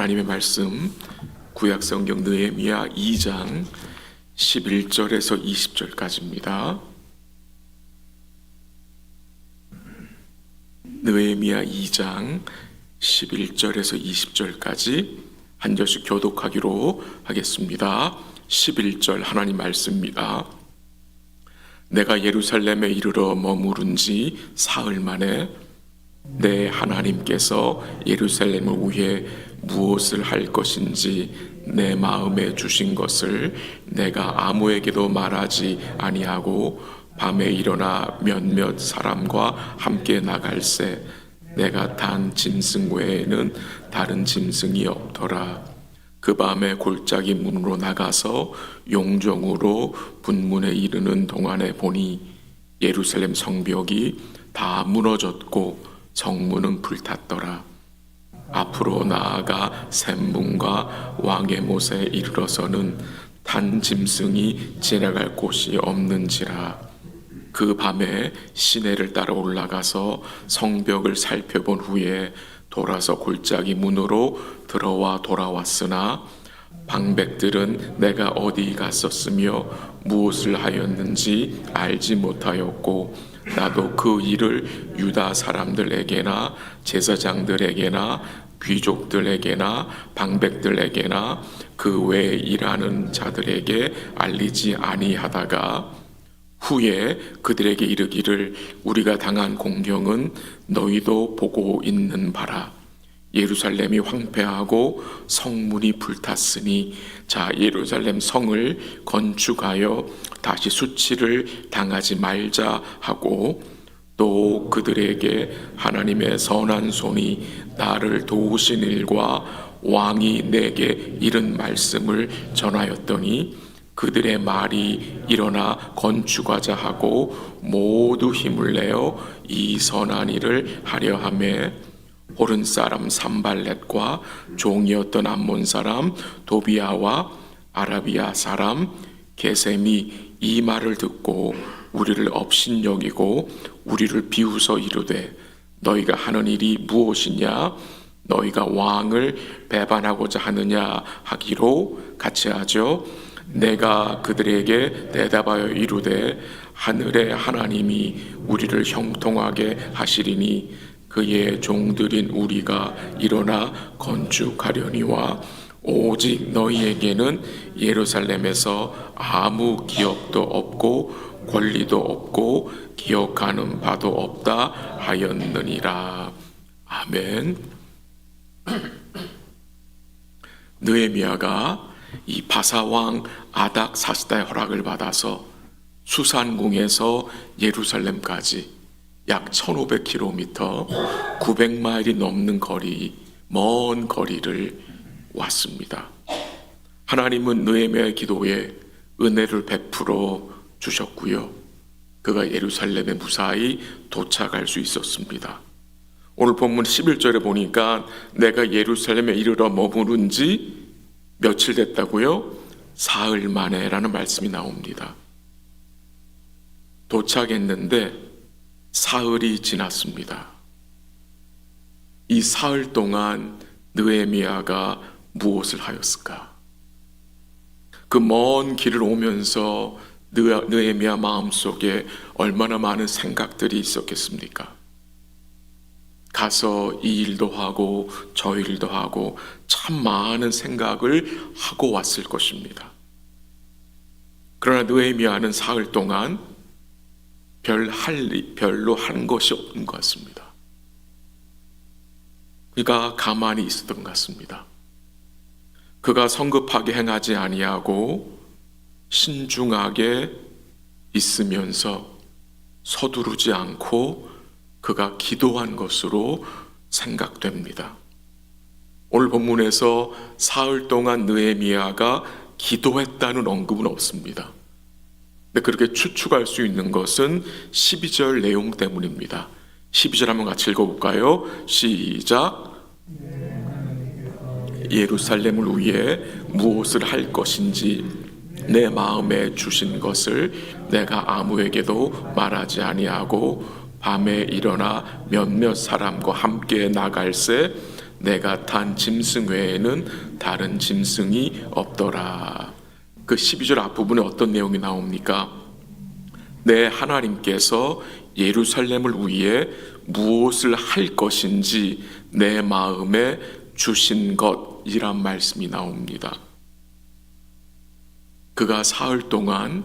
하나님의 말씀 구약성경 느헤미야 2장 11절에서 20절까지입니다. 느헤미야 2장 11절에서 20절까지 한 절씩 교독하기로 하겠습니다. 11절 하나님 말씀입니다. 내가 예루살렘에 이르러 머무른 지 사흘 만에 내 하나님께서 예루살렘을 위해 무엇을 할 것인지 내 마음에 주신 것을 내가 아무에게도 말하지 아니하고 밤에 일어나 몇몇 사람과 함께 나갈새 내가 탄 짐승 외에는 다른 짐승이 없더라. 그 밤에 골짜기 문으로 나가서 용정으로 분문에 이르는 동안에 보니 예루살렘 성벽이 다 무너졌고 성문은 불탔더라. 앞으로 나아가 샘문과 왕의 못에 이르러서는 탄 짐승이 지나갈 곳이 없는지라. 그 밤에 시내를 따라 올라가서 성벽을 살펴본 후에 돌아서 골짜기 문으로 들어와 돌아왔으나 방백들은 내가 어디 갔었으며 무엇을 하였는지 알지 못하였고 나도 그 일을 유다 사람들에게나 제사장들에게나 귀족들에게나 방백들에게나 그 외에 일하는 자들에게 알리지 아니하다가 후에 그들에게 이르기를 우리가 당한 공경은 너희도 보고 있는 바라. 예루살렘이 황폐하고 성문이 불탔으니 자 예루살렘 성을 건축하여 다시 수치를 당하지 말자 하고 또 그들에게 하나님의 선한 손이 나를 도우신 일과 왕이 내게 이른 말씀을 전하였더니 그들의 말이 일어나 건축하자 하고 모두 힘을 내어 이 선한 일을 하려 하매 호른 사람 산발렛과 종이었던 암몬 사람 도비아와 아라비아 사람 게셈이 이 말을 듣고 우리를 업신여기고 우리를 비웃어 이르되 너희가 하는 일이 무엇이냐 너희가 왕을 배반하고자 하느냐 하기로 같이 하죠. 내가 그들에게 대답하여 이르되 하늘의 하나님이 우리를 형통하게 하시리니 그의 종들인 우리가 일어나 건축하려니와 오직 너희에게는 예루살렘에서 아무 기업도 없고 권리도 없고 기억하는 바도 없다 하였느니라. 아멘. 느헤미야가 이 바사왕 아닥사스다의 허락을 받아서 수산궁에서 예루살렘까지 약 1500km 900마일이 넘는 거리 먼 거리를 왔습니다. 하나님은 느헤미야의 기도에 은혜를 베풀어 주셨고요. 그가 예루살렘에 무사히 도착할 수 있었습니다. 오늘 본문 11절에 보니까 내가 예루살렘에 이르러 머무른 지 며칠 됐다고요? 사흘 만에 라는 말씀이 나옵니다. 도착했는데 사흘이 지났습니다. 이 사흘 동안 느헤미야가 무엇을 하였을까? 그 먼 길을 오면서 느헤미야 마음속에 얼마나 많은 생각들이 있었겠습니까? 가서 이 일도 하고 저 일도 하고 참 많은 생각을 하고 왔을 것입니다. 그러나 느헤미야는 사흘 동안 별로 한 것이 없는 것 같습니다. 그가 가만히 있었던 것 같습니다. 그가 성급하게 행하지 아니하고 신중하게 있으면서 서두르지 않고 그가 기도한 것으로 생각됩니다. 오늘 본문에서 사흘 동안 느헤미야가 기도했다는 언급은 없습니다. 근데 그렇게 추측할 수 있는 것은 12절 내용 때문입니다. 12절 한번 같이 읽어볼까요? 시작. 예루살렘을 위해 무엇을 할 것인지 내 마음에 주신 것을 내가 아무에게도 말하지 아니하고 밤에 일어나 몇몇 사람과 함께 나갈새 내가 탄 짐승 외에는 다른 짐승이 없더라. 그 12절 앞부분에 어떤 내용이 나옵니까? 내 하나님께서 예루살렘을 위해 무엇을 할 것인지 내 마음에 주신 것이란 말씀이 나옵니다. 그가 사흘 동안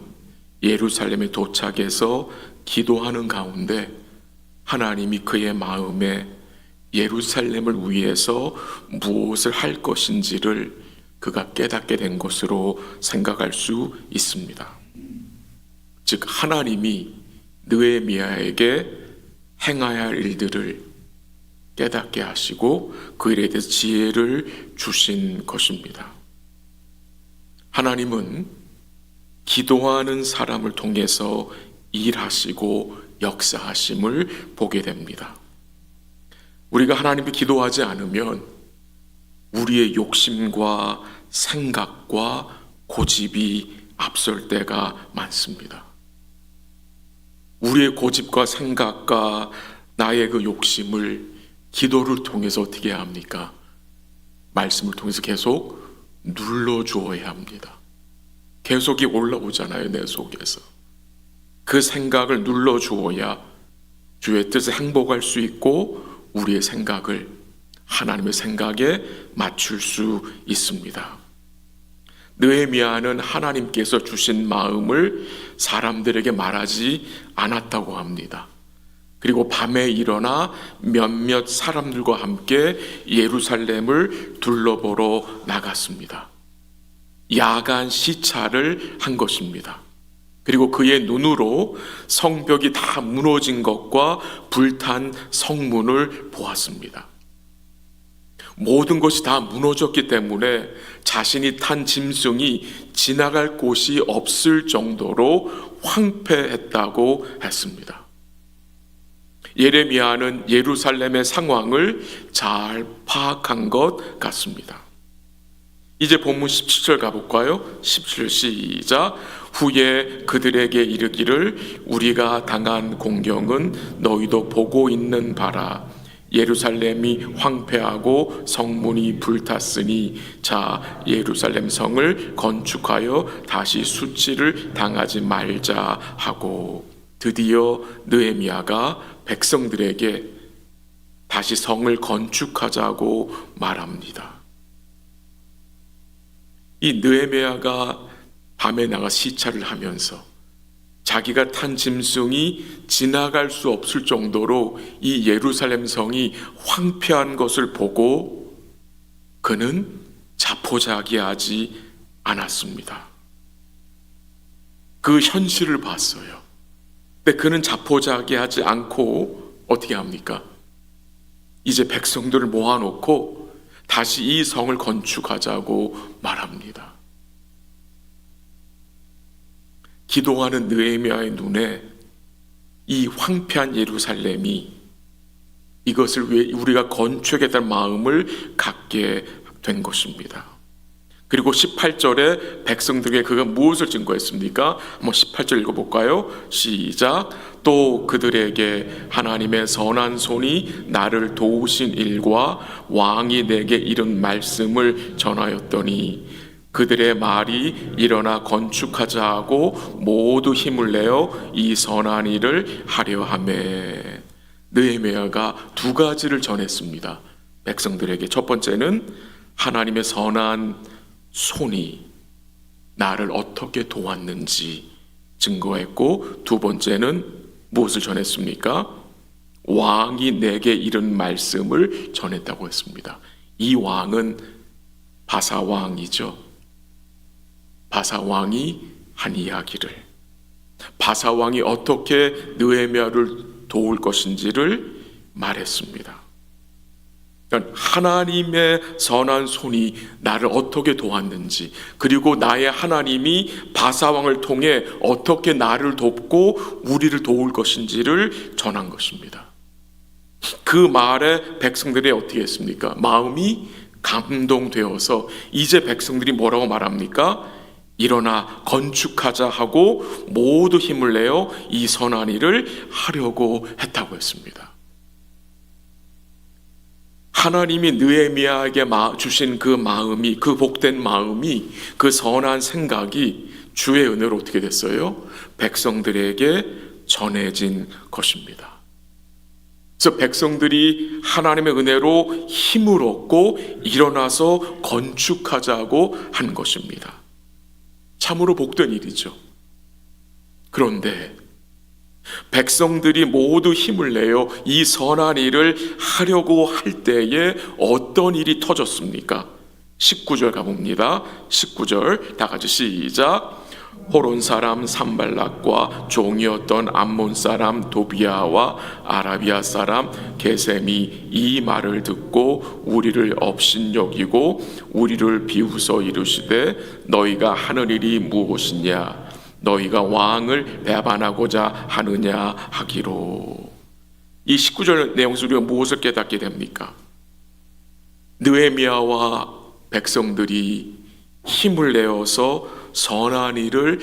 예루살렘에 도착해서 기도하는 가운데 하나님이 그의 마음에 예루살렘을 위해서 무엇을 할 것인지를 그가 깨닫게 된 것으로 생각할 수 있습니다. 즉 하나님이 느헤미야에게 행해야 할 일들을 깨닫게 하시고 그 일에 대해서 지혜를 주신 것입니다. 하나님은 기도하는 사람을 통해서 일하시고 역사하심을 보게 됩니다. 우리가 하나님께 기도하지 않으면 우리의 욕심과 생각과 고집이 앞설 때가 많습니다. 우리의 고집과 생각과 나의 그 욕심을 기도를 통해서 어떻게 해야 합니까? 말씀을 통해서 계속 눌러주어야 합니다. 계속이 올라오잖아요, 내 속에서. 그 생각을 눌러주어야 주의 뜻에 행복할 수 있고 우리의 생각을 하나님의 생각에 맞출 수 있습니다. 느헤미야는 하나님께서 주신 마음을 사람들에게 말하지 않았다고 합니다. 그리고 밤에 일어나 몇몇 사람들과 함께 예루살렘을 둘러보러 나갔습니다. 야간 시찰을 한 것입니다. 그리고 그의 눈으로 성벽이 다 무너진 것과 불탄 성문을 보았습니다. 모든 것이 다 무너졌기 때문에 자신이 탄 짐승이 지나갈 곳이 없을 정도로 황폐했다고 했습니다. 예레미야는 예루살렘의 상황을 잘 파악한 것 같습니다. 이제 본문 17절 가볼까요? 17절 시작. 후에 그들에게 이르기를 우리가 당한 공경은 너희도 보고 있는 바라. 예루살렘이 황폐하고 성문이 불탔으니 자 예루살렘 성을 건축하여 다시 수치를 당하지 말자 하고, 드디어 느헤미야가 백성들에게 다시 성을 건축하자고 말합니다. 이 느헤미야가 밤에 나가 시찰을 하면서 자기가 탄 짐승이 지나갈 수 없을 정도로 이 예루살렘 성이 황폐한 것을 보고 그는 자포자기하지 않았습니다. 그 현실을 봤어요. 근데 그는 자포자기하지 않고 어떻게 합니까? 이제 백성들을 모아놓고 다시 이 성을 건축하자고 말합니다. 기도하는 느헤미야의 눈에 이 황폐한 예루살렘이 이것을 위해 우리가 건축하겠다는 마음을 갖게 된 것입니다. 그리고 18절에 백성들에게 그가 무엇을 증거했습니까? 한번 18절 읽어볼까요? 시작. 또 그들에게 하나님의 선한 손이 나를 도우신 일과 왕이 내게 이른 말씀을 전하였더니 그들의 말이 일어나 건축하자 하고 모두 힘을 내어 이 선한 일을 하려 하매. 느헤미야가 두 가지를 전했습니다. 백성들에게. 첫 번째는 하나님의 선한 손이 나를 어떻게 도왔는지 증거했고, 두 번째는 무엇을 전했습니까? 왕이 내게 이른 말씀을 전했다고 했습니다. 이 왕은 바사왕이죠. 바사왕이 한 이야기를, 바사왕이 어떻게 느헤미야를 도울 것인지를 말했습니다. 그러니까 하나님의 선한 손이 나를 어떻게 도왔는지, 그리고 나의 하나님이 바사왕을 통해 어떻게 나를 돕고 우리를 도울 것인지를 전한 것입니다. 그 말에 백성들이 어떻게 했습니까? 마음이 감동되어서 이제 백성들이 뭐라고 말합니까? 일어나 건축하자 하고 모두 힘을 내어 이 선한 일을 하려고 했다고 했습니다. 하나님이 느헤미야에게 주신 그 마음이, 그 복된 마음이, 그 선한 생각이 주의 은혜로 어떻게 됐어요? 백성들에게 전해진 것입니다. 그래서 백성들이 하나님의 은혜로 힘을 얻고 일어나서 건축하자고 한 것입니다. 참으로 복된 일이죠. 그런데 백성들이 모두 힘을 내어 이 선한 일을 하려고 할 때에 어떤 일이 터졌습니까? 19절 가봅니다. 19절 다 같이 시작. 호론 사람 산발락과 종이었던 암몬 사람 도비아와 아라비아 사람 게셈이 이 말을 듣고 우리를 업신여기고 우리를 비웃어 이르시되 너희가 하는 일이 무엇이냐? 너희가 왕을 배반하고자 하느냐 하기로. 이 19절 내용에서 우리가 무엇을 깨닫게 됩니까? 느헤미야와 백성들이 힘을 내어서 선한 일을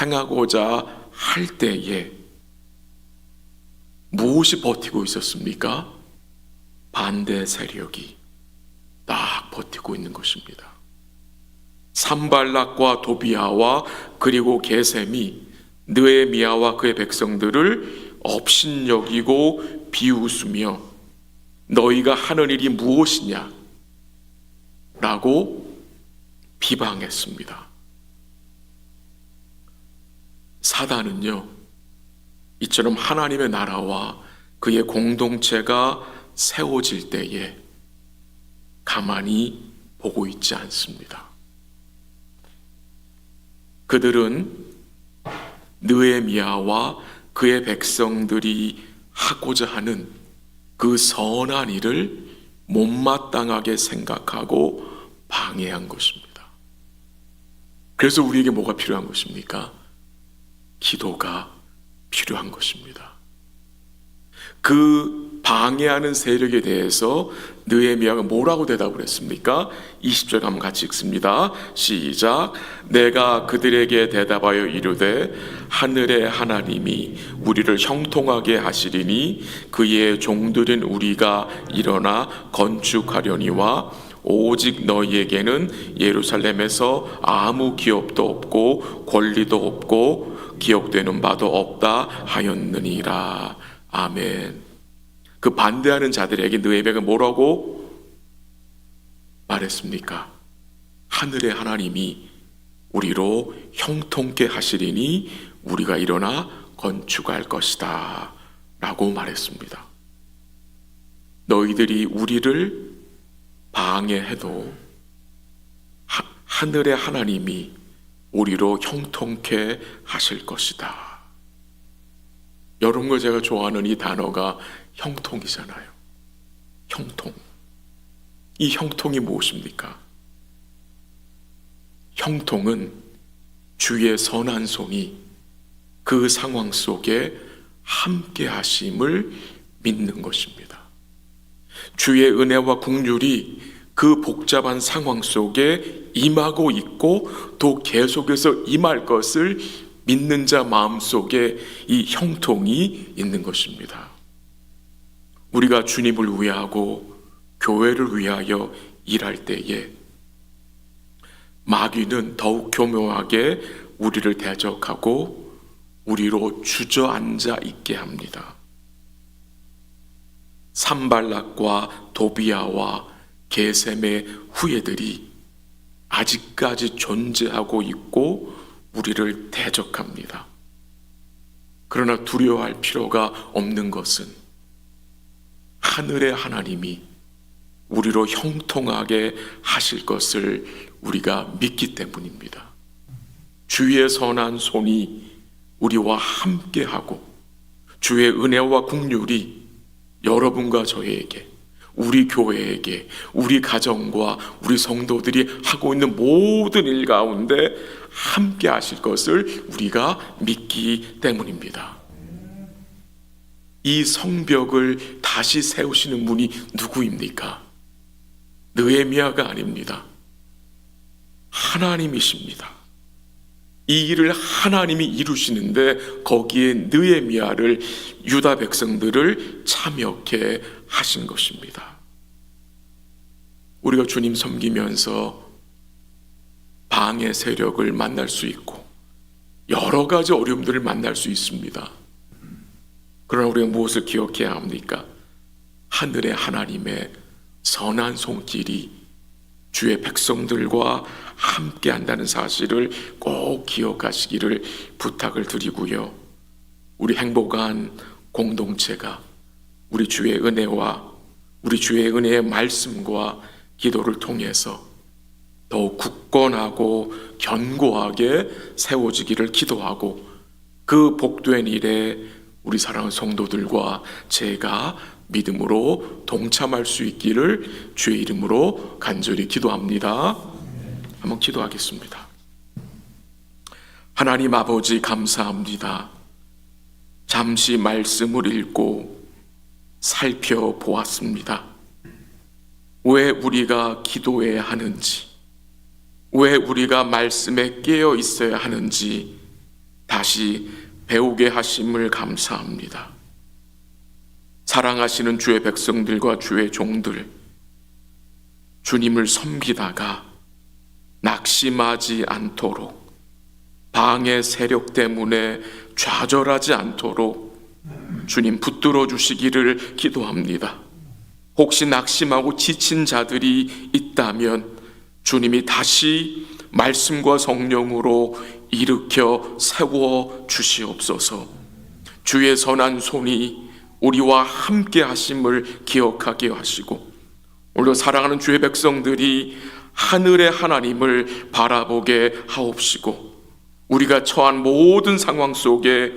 행하고자 할 때에 무엇이 버티고 있었습니까? 반대 세력이 딱 버티고 있는 것입니다. 산발락과 도비아와 그리고 게셈이 느헤미야와 그의 백성들을 업신여기고 비웃으며 너희가 하는 일이 무엇이냐 라고 비방했습니다. 사단은요, 이처럼 하나님의 나라와 그의 공동체가 세워질 때에 가만히 보고 있지 않습니다. 그들은 느헤미야와 그의 백성들이 하고자 하는 그 선한 일을 못마땅하게 생각하고 방해한 것입니다. 그래서 우리에게 뭐가 필요한 것입니까? 기도가 필요한 것입니다. 그 방해하는 세력에 대해서 느헤미야가 뭐라고 대답을 했습니까? 20절 한번 같이 읽습니다. 시작. 내가 그들에게 대답하여 이르되 하늘의 하나님이 우리를 형통하게 하시리니 그의 종들인 우리가 일어나 건축하려니와 오직 너희에게는 예루살렘에서 아무 기업도 없고 권리도 없고 기억되는 바도 없다 하였느니라. 아멘. 그 반대하는 자들에게 느헤미야가 뭐라고 말했습니까? 하늘의 하나님이 우리로 형통케 하시리니 우리가 일어나 건축할 것이다 라고 말했습니다. 너희들이 우리를 방해해도 하늘의 하나님이 우리로 형통케 하실 것이다. 여러분과 제가 좋아하는 이 단어가 형통이잖아요. 형통. 이 형통이 무엇입니까? 형통은 주의 선한 손이 그 상황 속에 함께 하심을 믿는 것입니다. 주의 은혜와 긍휼이 그 복잡한 상황 속에 임하고 있고 또 계속해서 임할 것을 믿는 자 마음속에 이 형통이 있는 것입니다. 우리가 주님을 위하고 교회를 위하여 일할 때에 마귀는 더욱 교묘하게 우리를 대적하고 우리로 주저앉아 있게 합니다. 산발락과 도비아와 게셈의 후예들이 아직까지 존재하고 있고 우리를 대적합니다. 그러나 두려워할 필요가 없는 것은 하늘의 하나님이 우리로 형통하게 하실 것을 우리가 믿기 때문입니다. 주의 선한 손이 우리와 함께하고 주의 은혜와 긍휼이 여러분과 저에게, 우리 교회에게, 우리 가정과 우리 성도들이 하고 있는 모든 일 가운데 함께 하실 것을 우리가 믿기 때문입니다. 이 성벽을 다시 세우시는 분이 누구입니까? 느헤미야가 아닙니다. 하나님이십니다. 이 일을 하나님이 이루시는데 거기에 느헤미야를, 유다 백성들을 참여케 하신 것입니다. 우리가 주님 섬기면서 방해 세력을 만날 수 있고 여러 가지 어려움들을 만날 수 있습니다. 그러나 우리가 무엇을 기억해야 합니까? 하늘의 하나님의 선한 손길이 주의 백성들과 함께 한다는 사실을 꼭 기억하시기를 부탁을 드리고요. 우리 행복한 공동체가 우리 주의 은혜와 우리 주의 은혜의 말씀과 기도를 통해서 더욱 굳건하고 견고하게 세워지기를 기도하고, 그 복된 일에 우리 사랑하는 성도들과 제가 믿음으로 동참할 수 있기를 주의 이름으로 간절히 기도합니다. 한번 기도하겠습니다. 하나님 아버지, 감사합니다. 잠시 말씀을 읽고 살펴보았습니다. 왜 우리가 기도해야 하는지, 왜 우리가 말씀에 깨어 있어야 하는지 다시 배우게 하심을 감사합니다. 사랑하시는 주의 백성들과 주의 종들, 주님을 섬기다가 낙심하지 않도록, 방해 세력 때문에 좌절하지 않도록 주님 붙들어 주시기를 기도합니다. 혹시 낙심하고 지친 자들이 있다면 주님이 다시 말씀과 성령으로 일으켜 세워 주시옵소서. 주의 선한 손이 우리와 함께 하심을 기억하게 하시고, 오늘 사랑하는 주의 백성들이 하늘의 하나님을 바라보게 하옵시고, 우리가 처한 모든 상황 속에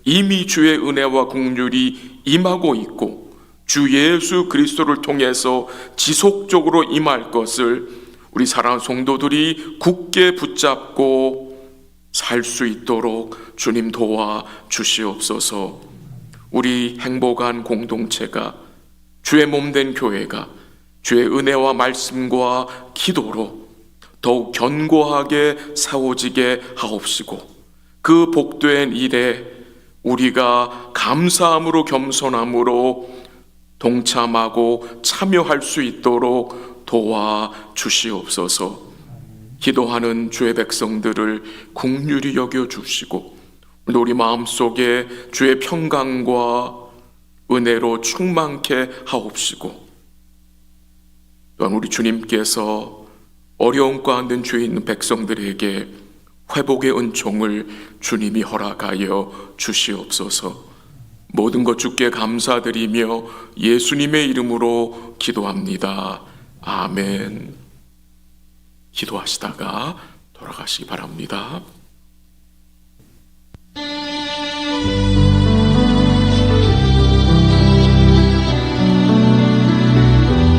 이미 주의 은혜와 긍휼이 임하고 있고 주 예수 그리스도를 통해서 지속적으로 임할 것을 우리 사랑하는 성도들이 굳게 붙잡고 살 수 있도록 주님 도와 주시옵소서. 우리 행복한 공동체가, 주의 몸된 교회가 주의 은혜와 말씀과 기도로 더욱 견고하게 세워지게 하옵시고, 그 복된 일에 우리가 감사함으로 겸손함으로 동참하고 참여할 수 있도록 도와 주시옵소서. 기도하는 주의 백성들을 긍휼히 여겨 주시고, 우리 마음속에 주의 평강과 은혜로 충만케 하옵시고, 또한 우리 주님께서 어려움 가운데 죄 있는 백성들에게 회복의 은총을 주님이 허락하여 주시옵소서. 모든 것 주께 감사드리며 예수님의 이름으로 기도합니다. 아멘. 기도하시다가 돌아가시기 바랍니다.